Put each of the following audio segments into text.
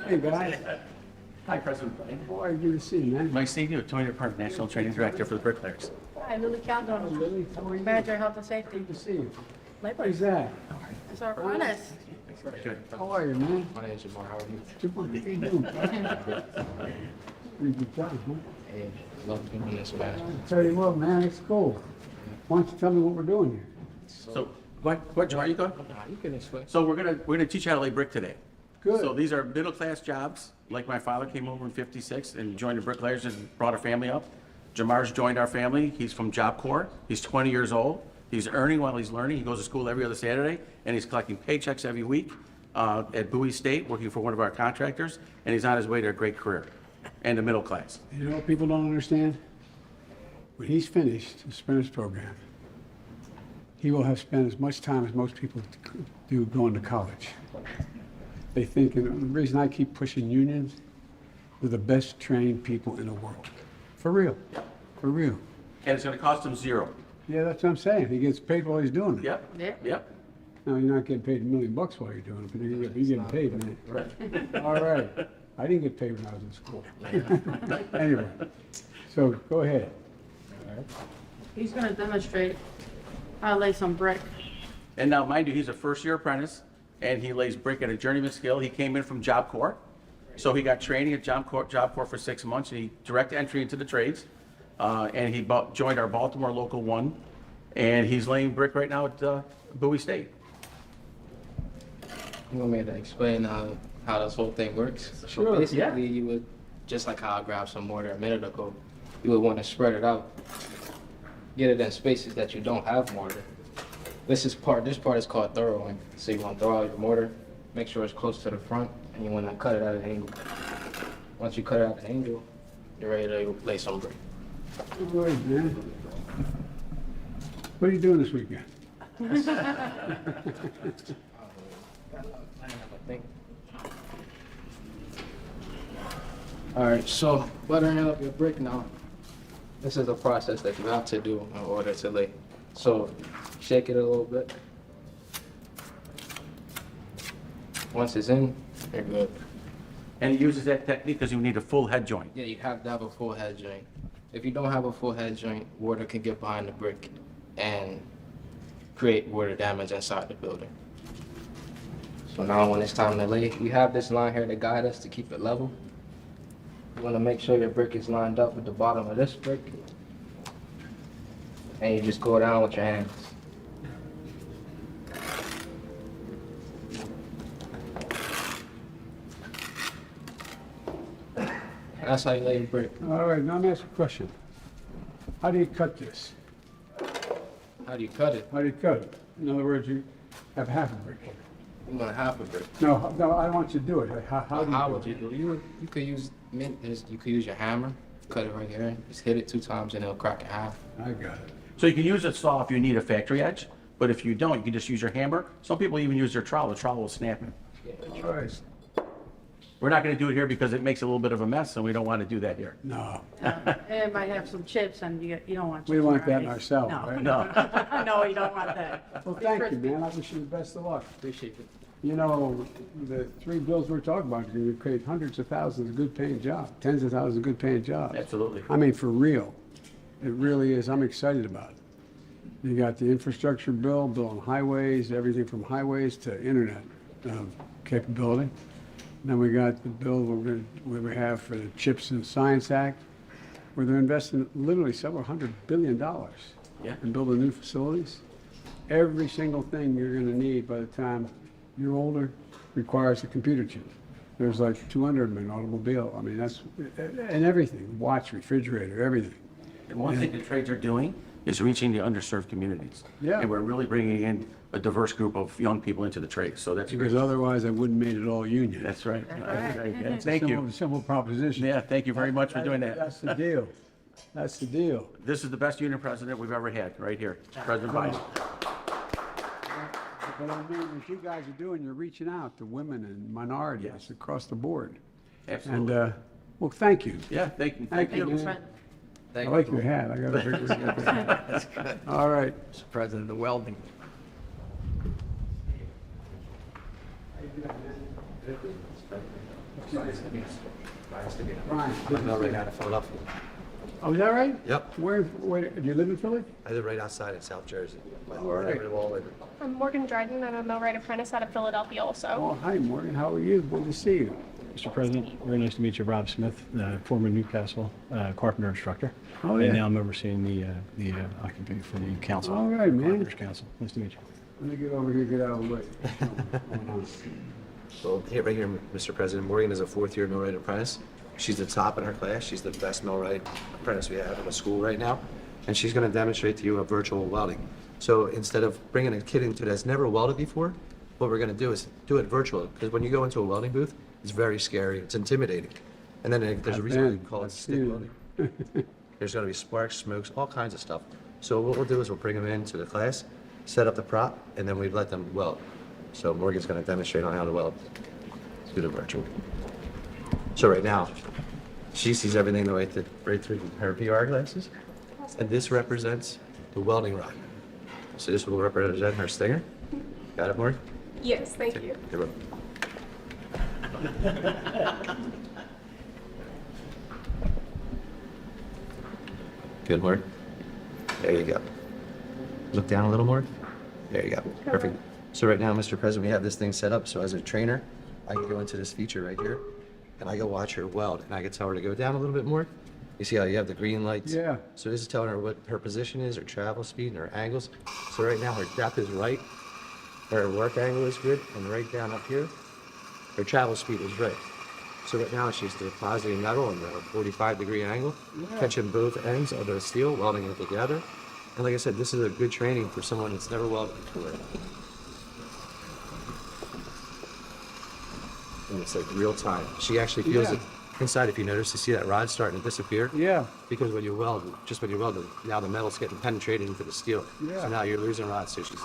Hey, guys. Hi, President Blaine. How are you? Good to see you, man. Nice seeing you, Tony Department, National Training Director for the Bricklayers. Hi, Lily Calderon, Lily, how are you? Manager of Health and Safety. Good to see you. What Likewise. is that? It's our honest. Good. How are you, man? My name is Jamar. How are you? Good. How you doing? Pretty good job, huh? Hey, love being in this man. I tell you what, man, it's cool. Why don't you tell me what we're doing here? So, what, Jamar, you go? Nah, you can explain. So we're gonna teach you how to lay brick today. Good. So these are middle-class jobs, like my father came over in '56 and joined the Bricklayers and brought a family up. Jamar's joined our family. He's from Job Corps. He's 20 years old. He's earning while he's learning. He goes to school every other Saturday, and he's collecting paychecks every week at Bowie State, working for one of our contractors, and he's on his way to a great career and the middle class. You know what people don't understand? When he's finished his apprentice program, he will have spent as much time as most people do going to college. They think, and the reason I keep pushing unions, they're the best trained people in the world. For real. For real. And it's gonna cost him zero. Yeah, that's what I'm saying. He gets paid while he's doing it. Yep, Yep. yep. No, you're not getting paid $1 million while you're doing it, but you're getting paid, man. Right. All right. I didn't get paid when I was in school. Anyway, so go ahead. He's gonna demonstrate how to lay some brick. And now, mind you, he's a first-year apprentice, and he lays brick at a journeyman skill. He came in from Job Corps, so he got training at Job Corps for 6 months, and he direct entry into the trades. And he joined our Baltimore Local 1, and he's laying brick right now at Bowie State. You want me to explain how this whole thing works? Sure, So basically, yeah. you would, just like how I grabbed some mortar a minute ago, you would want to spread it out. Get it in spaces that you don't have mortar. This part is called throwing. So you want to throw out your mortar, make sure it's close to the front, and you want to cut it at an angle. Once you cut it at an angle, you're ready to lay some brick. All right, man. What are you doing this weekend? All right, so buttering up your brick now. This is a process that you have to do in order to lay. So shake it a little bit. Once it's in, you're good. And he uses that technique because you need a full head joint. Yeah, you have to have a full head joint. If you don't have a full head joint, water can get behind the brick and create water damage inside the building. So now when it's time to lay, we have this line here to guide us to keep it level. You want to make sure your brick is lined up with the bottom of this brick. And you just go down with your hands. That's how you lay your brick. All right, now let me ask you a question. How do you cut this? How do you cut it? How do you cut it? In other words, you have half a brick here. You want half a brick. No, no, I want you to do it. How do How you would do you it? do? You could use you could use your hammer, cut it right here, just hit it 2 times and it'll crack in half. I got it. So you can use a saw if you need a factory edge, but if you don't, you can just use your hammer. Some people even use their trowel. The trowel will snap it. All right. We're not gonna do it here because it makes a little bit of a mess, and we don't wanna do that here. No, It might have some chips and you don't want chips. we don't want that in right? ourselves, No. right? No. No, you don't want that. Well, Be thank you, crispy. man. I wish you the best of luck. Appreciate it. You know, the 3 bills we're talking about are going to create hundreds of thousands of good-paying jobs, tens of thousands of good-paying jobs. Absolutely. I mean, for real. It really is. I'm excited about it. You got the infrastructure bill, bill on highways, everything from highways to internet capability. Then we got the bill we have for the CHIPS and Science Act, where they're investing literally several $100 billion Yeah. in building new facilities. Every single thing you're going to need by the time you're older requires a computer chip. There's like 200 of them in an automobile. I mean, that's, and everything, watch, refrigerator, everything. And one thing the trades are doing is reaching the underserved communities. Yeah. And we're really bringing in a diverse group of young people into the trades, so that's Because great. otherwise I wouldn't made it all union. That's right. right. Yeah, Thank you. Simple proposition. Yeah, thank you very much for doing that. That's the deal. That's the deal. This is the best union president we've ever had, right here, President Biden. But I mean, what you guys are doing, you're reaching out to women and minorities Yes. across the board. Absolutely. And, well, thank you. Yeah, thank you. Thank you. Thank you, man. Fred. I like your hat. I got a big All right. Mr. President, the welding. Brian. I'm right out of Philadelphia. Oh, is that right? Yep. Where, do you live in Philly? I live right outside in South Jersey. All right. I'm Morgan Dryden. I'm a millwright apprentice out of Philadelphia also. Oh, hi, Morgan. How are you? Good to see you. Mr. President, very nice to meet you. Rob Smith, former Newcastle carpenter instructor. Oh, yeah. And now I'm overseeing the occupant for the council. All right, man. Carpenters Council. Nice to meet you. Let me get over here, get out of the way. Well, here, right here, Mr. President, Morgan is a fourth-year millwright apprentice. She's the top in her class. She's the best millwright apprentice we have in the school right now. And she's going to demonstrate to you a virtual welding. So instead of bringing a kid into that's never welded before, what we're going to do is do it virtual. Because when you go into a welding booth, it's very scary. It's intimidating. And then there's a reason why we call it stick welding. There's going to be sparks, smokes, all kinds of stuff. So what we'll do is we'll bring them into the class, set up the prop, and then we let them weld. So Morgan's going to demonstrate on how to weld. Let's do the virtual. So right now, she sees everything the way right through her VR glasses, and this represents the welding rod. So this will represent her stinger. Got it, Morgan? Yes, thank you. Good one. Good, Morgan. There you go. Look down a little more. There you go. Perfect. So right now, Mr. President, we have this thing set up. So as a trainer, I can go into this feature right here, and I go watch her weld, and I can tell her to go down a little bit more. You see how you have the green lights? Yeah. So this is telling her what her position is, her travel speed, and her angles. So right now, her depth is right, her work angle is good, and right down up here, her travel speed is right. So right now, she's depositing metal on a 45-degree angle, catching both ends of the steel, welding it together. And like I said, this is a good training for someone that's never welded before. And it's like real time. She actually feels it inside. If you notice, you see that rod starting to disappear. Yeah. Because when you weld, now the metal's getting penetrated into the steel. Yeah. So now you're losing rods. So she's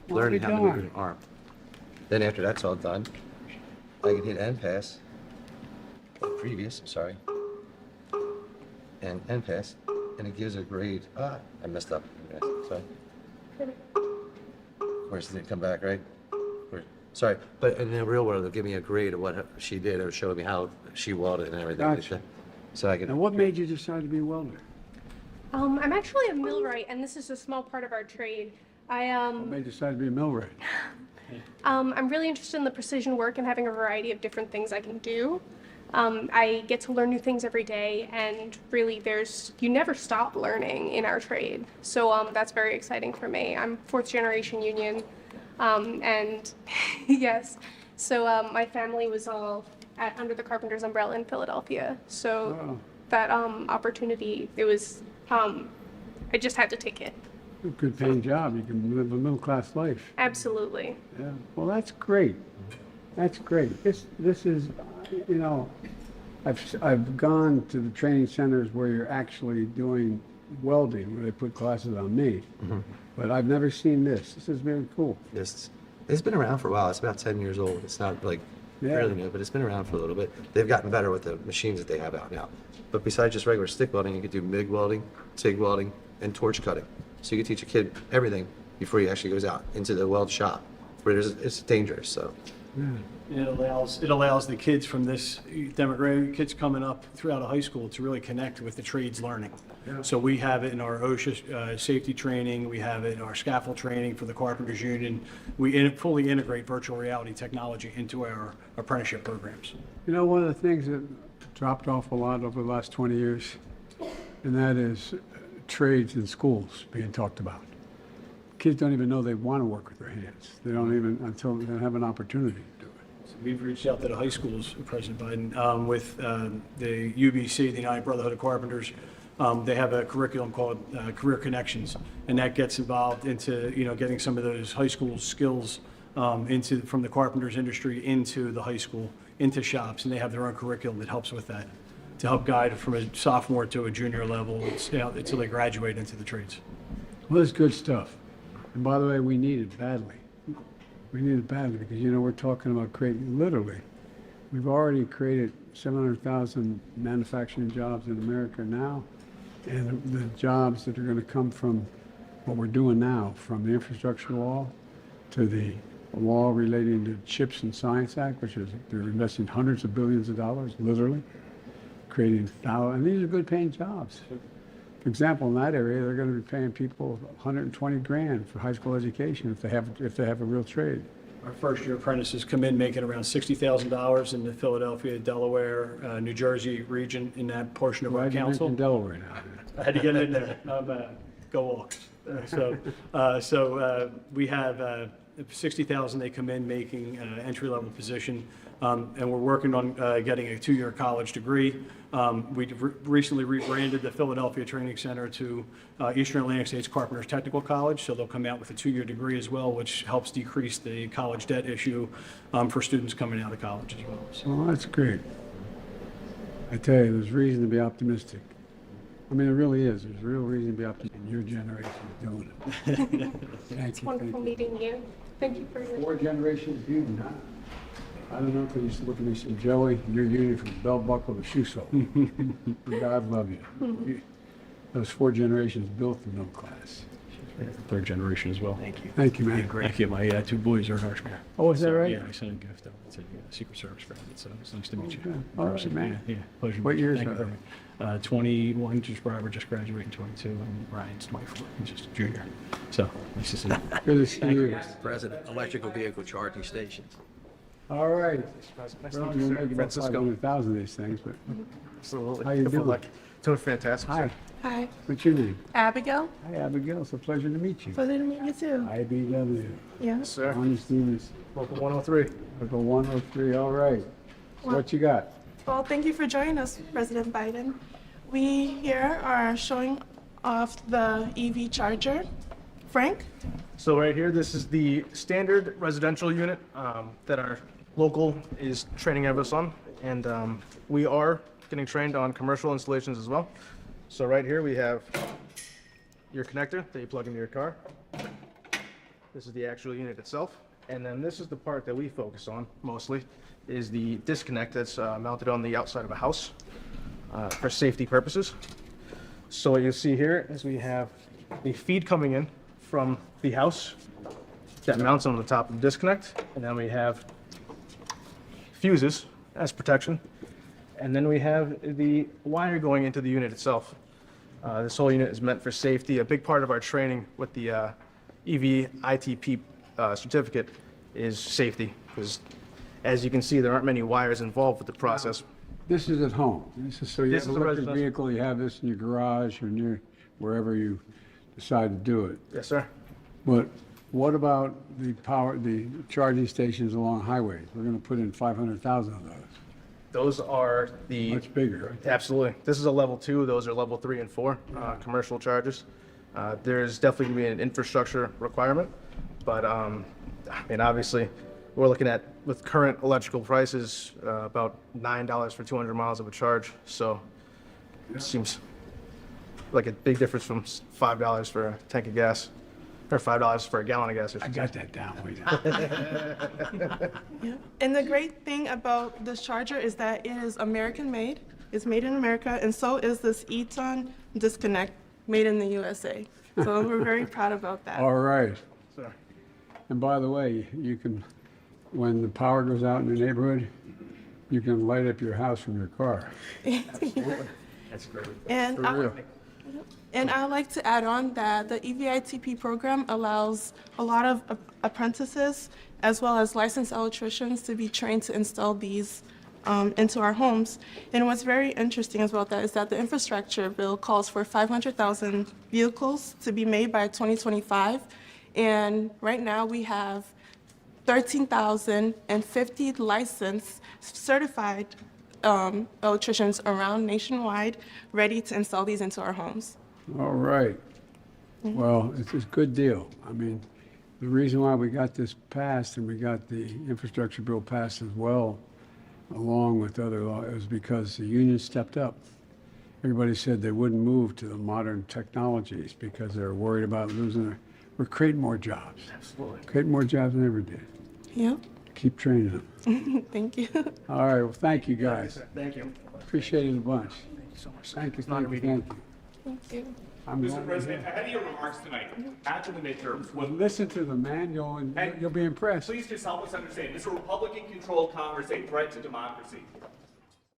learning how to move her arm. Then after that's all done, I can hit end pass. Previous, sorry. And end pass, and it gives a grade. I messed up. Sorry. Where's did it come back, right? Sorry, but in the real world, they'll give me a grade of what she did, or show me how she welded and everything. Gotcha. So I can. And what made you decide to be a welder? I'm actually a millwright, and this is a small part of our trade. What made you decide to be a millwright? I'm really interested in the precision work and having a variety of different things I can do. I get to learn new things every day, and really you never stop learning in our trade. So that's very exciting for me. I'm fourth generation union, and yes, so my family was all under the Carpenters umbrella in Philadelphia. So that opportunity, it was, I just had to take it. A good paying job. You can live a middle class life. Absolutely. Yeah. Well, that's great. That's great. This is, you know, I've gone to the training centers where you're actually doing welding, where they put classes on me, but I've never seen this. This is very cool. It's been around for a while. It's about 10 years old. It's not like fairly new, but it's been around for a little bit. They've gotten better with the machines that they have out now. But besides just regular stick welding, you could do MIG welding, TIG welding, and torch cutting. So you can teach a kid everything before he actually goes out into the weld shop, where it's dangerous. So. It allows the kids from this demographic, kids coming up throughout a high school, to really connect with the trades learning. So we have it in our OSHA safety training, we have it in our scaffold training for the Carpenters Union. We fully integrate virtual reality technology into our apprenticeship programs. You know, one of the things that dropped off a lot over the last 20 years, and that is trades in schools being talked about. Kids don't even know they want to work with their hands. They don't even, until they have an opportunity to do it. So we've reached out to the high schools, President Biden, with the UBC, the United Brotherhood of Carpenters. They have a curriculum called Career Connections, and that gets involved into, you know, getting some of those high school skills from the carpenters industry into the high school, into shops, and they have their own curriculum that helps with that, to help guide from a sophomore to a junior level, until they graduate into the trades. Well, that's good stuff. And by the way, we need it badly. We need it badly because, you know, we're talking about creating, literally, we've already created 700,000 manufacturing jobs in America now. And the jobs that are going to come from what we're doing now, from the infrastructure law to the a law relating to CHIPS and Science Act, which is, they're investing hundreds of billions of dollars, literally, creating thousands, and these are good paying jobs. For example, in that area, they're going to be paying people 120 grand for high school education if they have a real trade. Our first-year apprentices come in making around $60,000 in the Philadelphia, Delaware, New Jersey region in that portion of our Glad you council. mentioned Delaware now. I had to get it in there. Go Hawks. So we have 60,000 they come in making entry-level position, and we're working on getting a 2-year college degree. We recently rebranded the Philadelphia Training Center to Eastern Atlantic States Carpenters Technical College, so they'll come out with a 2-year degree as well, which helps decrease the college debt issue for students coming out of college as well. So, Well, that's great. I tell you, there's reason to be optimistic. I mean, it really is. There's real reason to be optimistic. Your generation is doing it. Thank It's you. wonderful meeting you. Thank you for your. 4 generations, you not. I don't know if they used to look at me and say, Joey, you're union from belt buckle to shoe sole. God love you. Those 4 generations built the middle class. third generation as well. Thank you. Thank you, man. Thank you. My 2 boys are Harshman. Oh, is that right? Yeah, I sent a gift. It's a Secret Service grad. It's nice to meet you. Okay. All right, man. Yeah, pleasure. What years Thank are you very much. 21, Robert just graduated 22, and Ryan's 24. He's just a junior. So, nice to see you. Good to see you. President, electrical vehicle charging stations. All right. Nice Well, to meet you'll you, make sir. about Francisco. 500,000 of these things, but Absolutely. How you Good doing? luck. Doing fantastic. hi. sir. Hi, What's your name? Abigail. Hi, Abigail. It's a pleasure to meet you. Pleasure to meet you too. IBW. Yeah. Yes, sir. Ronnie Stevens, Local 103. Local 103. All right. So Well- what you got? Well, thank you for joining us, President Biden. We here are showing off the EV charger. Frank? So right here, this is the standard residential unit that our local is training us on. And we are getting trained on commercial installations as well. So right here, we have your connector that you plug into your car. This is the actual unit itself. And then this is the part that we focus on mostly, is the disconnect that's mounted on the outside of a house for safety purposes. So what you see here is we have the feed coming in from the house that mounts on the top of the disconnect, and then we have fuses as protection, and then we have the wire going into the unit itself. This whole unit is meant for safety. A big part of our training with the EV ITP certificate is safety, because as you can see, there aren't many wires involved with the process. This is at home. This is so you This have is an a electric residential- vehicle, you have this in your garage or near wherever you decide to do it. Yes, sir. But what about the charging stations along highways? We're going to put in 500,000 of those. Those are the Much bigger, right? Absolutely. This is a level 2. Those are level 3 and 4 commercial chargers. There's definitely going to be an infrastructure requirement, but I mean, obviously, we're looking at, with current electrical prices, about $9 for 200 miles of a charge. So it seems like a big difference from $5 for a tank of gas, or $5 for a gallon of gas. I got that down. Wait a minute. Yeah. And the great thing about this charger is that it is American made. It's made in America, and so is this Eton disconnect made in the USA. So we're very proud about that. All right. Sorry. And by the way, you can, when the power goes out in the neighborhood, you can light up your house from your car. That's great. And For real. I'd like to add on that the EVITP program allows a lot of apprentices as well as licensed electricians to be trained to install these into our homes. And what's very interesting about that is that the infrastructure bill calls for 500,000 vehicles to be made by 2025. And right now we have 13,050 licensed certified electricians around nationwide ready to install these into our homes. All right. Well, it's a good deal. I mean, the reason why we got this passed and we got the infrastructure bill passed as well, along with other law, is because the union stepped up. Everybody said they wouldn't move to the modern technologies because they were worried about losing their, we're creating more jobs. Absolutely. Creating more jobs than ever did. Yep. Keep training them. Thank you. All right, well, thank you, guys. Thank you. Appreciate it a bunch. Thank you so much. Thank you, It's not a thank you, meeting. thank you. Thank you. I'm Mr. going President, ahead. ahead of your remarks tonight, after the midterms, when Listen to them, man. You'll be impressed. please just help us understand, is a Republican-controlled Congress a threat to democracy?